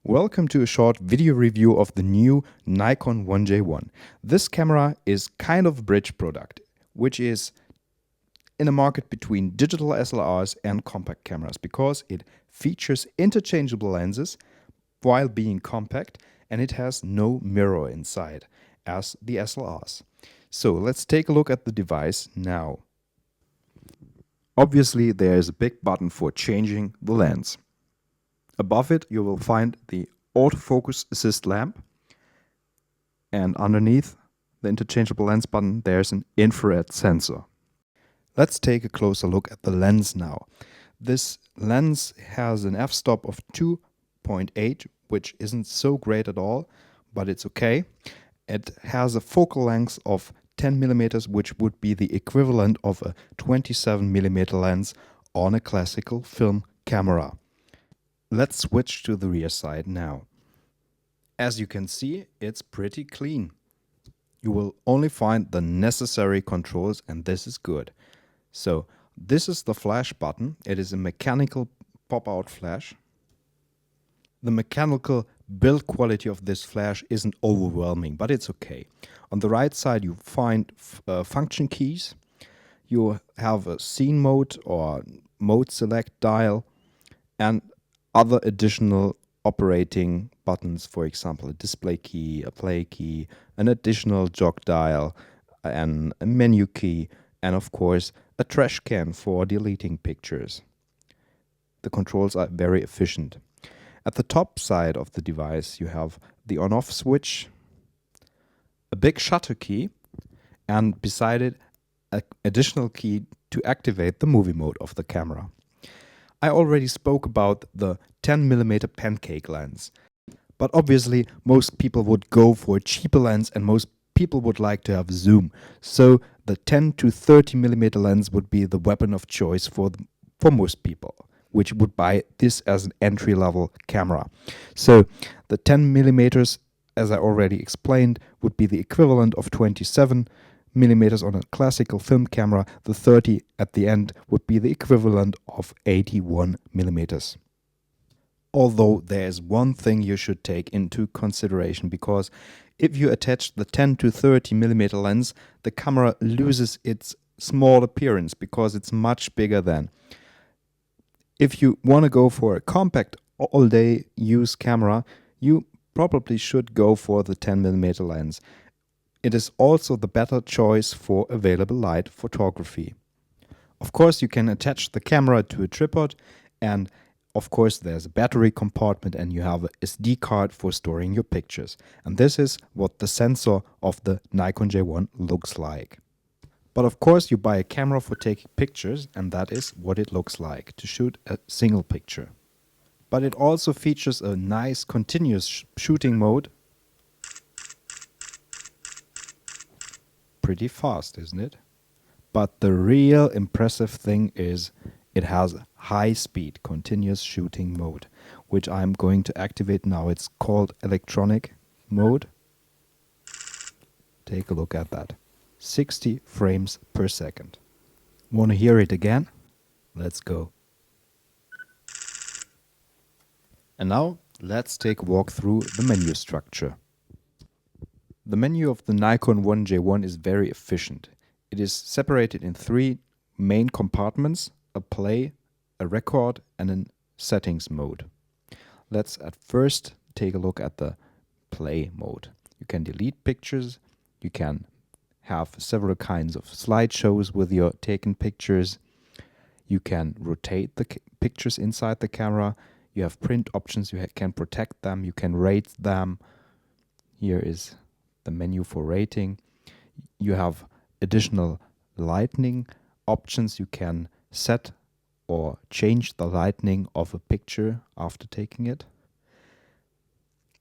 Welcome to a short video review of the new Nikon 1J1. This camera is kind of a bridge product, which is in a market between digital SLRs and compact cameras because it features interchangeable lenses while being compact, and it has no mirror inside as the SLRs. So let's take a look at the device now. Obviously, there is a big button for changing the lens. Above it, you will find the autofocus assist lamp, and underneath the interchangeable lens button, there's an infrared sensor. Let's take a closer look at the lens now. This lens has an f-stop of 2.8, which isn't so great at all, but it's okay. It has a focal length of 10 millimeters, which would be the equivalent of a 27 millimeter lens on a classical film camera. Let's switch to the rear side now. As you can see, it's pretty clean. You will only find the necessary controls, and this is good. So this is the flash button. It is a mechanical pop-out flash. The mechanical build quality of this flash isn't overwhelming, but it's okay. On the right side you find function keys. You have a scene mode or mode select dial and other additional operating buttons, for example, a display key, a play key, an additional jog dial, and a menu key, and of course a trash can for deleting pictures. The controls are very efficient. At the top side of the device you have the on-off switch, a big shutter key, and beside it an additional key to activate the movie mode of the camera. I already spoke about the 10mm pancake lens, but obviously most people would go for a cheaper lens and most people would like to have zoom. So the 10 to 30mm lens would be the weapon of choice for most people, which would buy this as an entry-level camera. So the 10mm, as I already explained, would be the equivalent of 27 millimeters on a classical film camera. The 30 at the end would be the equivalent of 81 millimeters. Although there is one thing you should take into consideration, because if you attach the 10 to 30 millimeter lens, the camera loses its small appearance because it's much bigger than. If you want to go for a compact all-day use camera, you probably should go for the 10mm lens. It is also the better choice for available light photography. Of course, you can attach the camera to a tripod, and of course there's a battery compartment, and you have a SD card for storing your pictures. And this is what the sensor of the Nikon J1 looks like. But of course you buy a camera for taking pictures, and that is what it looks like to shoot a single picture. But it also features a nice continuous shooting mode. Pretty fast, isn't it? But the real impressive thing is it has high speed continuous shooting mode, which I'm going to activate now. It's called electronic mode. Take a look at that. 60 frames per second. Want to hear it again? Let's go. And now let's take a walk through the menu structure. The menu of the Nikon 1J1 is very efficient. It is separated in three main compartments: a play, a record, and a settings mode. Let's at first take a look at the play mode. You can delete pictures, you can have several kinds of slideshows with your taken pictures, you can rotate the pictures inside the camera, you have print options, you can protect them, you can rate them. Here is the menu for rating. You have additional lighting options. You can set or change the lighting of a picture after taking it.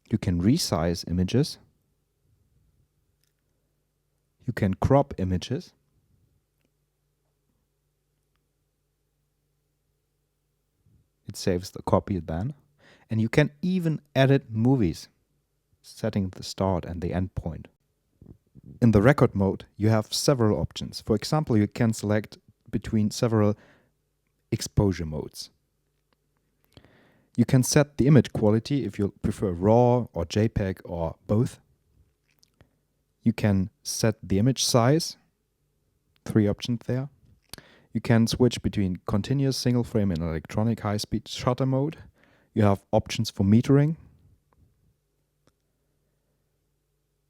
You can resize images. You can crop images. It saves the copy then. And you can even edit movies, setting the start and the end point. In the record mode, you have several options. For example, you can select between several exposure modes. You can set the image quality if you prefer RAW or JPEG or both. You can set the image size, 3 options there. You can switch between continuous single frame and electronic high-speed shutter mode. You have options for metering.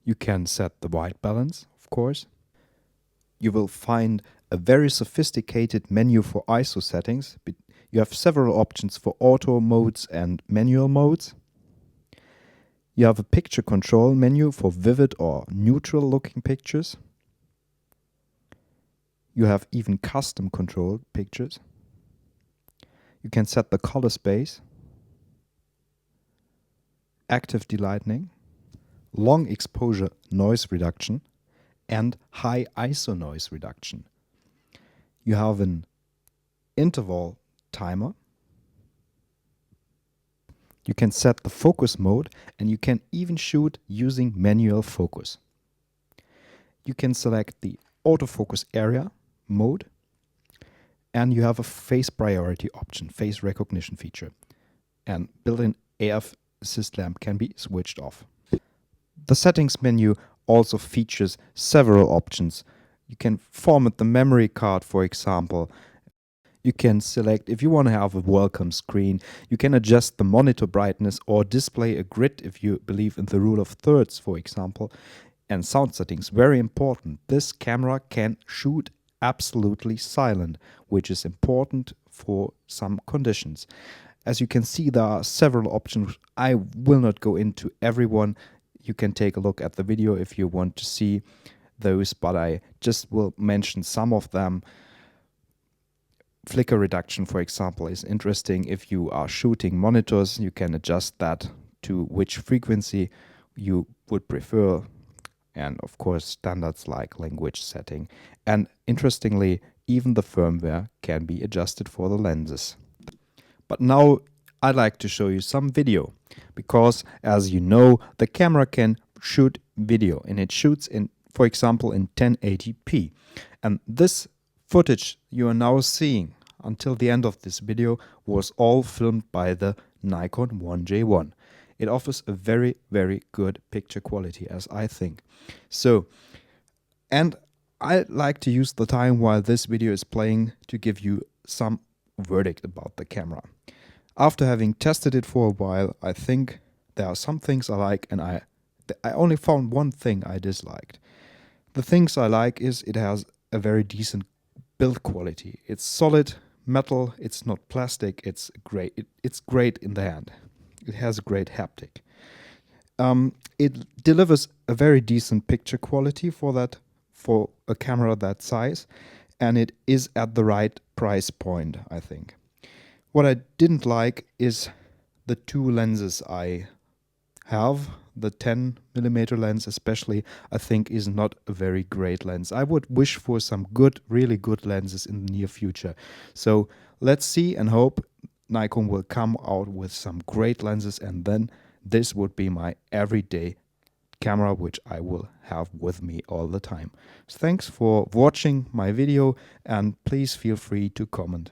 You can set the white balance, of course. You will find a very sophisticated menu for ISO settings. You have several options for auto modes and manual modes. You have a picture control menu for vivid or neutral looking pictures. You have even custom controlled pictures. You can set the color space, active delightening, long exposure noise reduction, and high ISO noise reduction. You have an interval timer. You can set the focus mode, and you can even shoot using manual focus. You can select the autofocus area mode, and you have a face priority option, face recognition feature, and built-in AF assist lamp can be switched off. The settings menu also features several options. You can format the memory card, for example. You can select if you want to have a welcome screen. You can adjust the monitor brightness or display a grid if you believe in the rule of thirds, for example. And sound settings, very important. This camera can shoot absolutely silent, which is important for some conditions. As you can see, there are several options. I will not go into every one. You can take a look at the video if you want to see those, but I just will mention some of them. Flicker reduction, for example, is interesting. If you are shooting monitors, you can adjust that to which frequency you would prefer. And of course, standards like language setting. And interestingly, even the firmware can be adjusted for the lenses. But now I'd like to show you some video, because as you know, the camera can shoot video, and it shoots in, for example, in 1080p. And this footage you are now seeing until the end of this video was all filmed by the Nikon 1J1. It offers a very, very good picture quality, as I think. So, and I like to use the time while this video is playing to give you some verdict about the camera. After having tested it for a while, I think there are some things I like, and I only found one thing I disliked. The things I like is it has a very decent build quality. It's solid metal, it's not plastic, it's great. It's great in the hand. It has a great haptic. It delivers a very decent picture quality for a camera that size, and it is at the right price point, I think. What I didn't like is the two lenses I have. The 10mm lens especially, I think, is not a very great lens. I would wish for some good, really good lenses in the near future. So let's see and hope Nikon will come out with some great lenses, and then this would be my everyday camera, which I will have with me all the time. So thanks for watching my video, and please feel free to comment.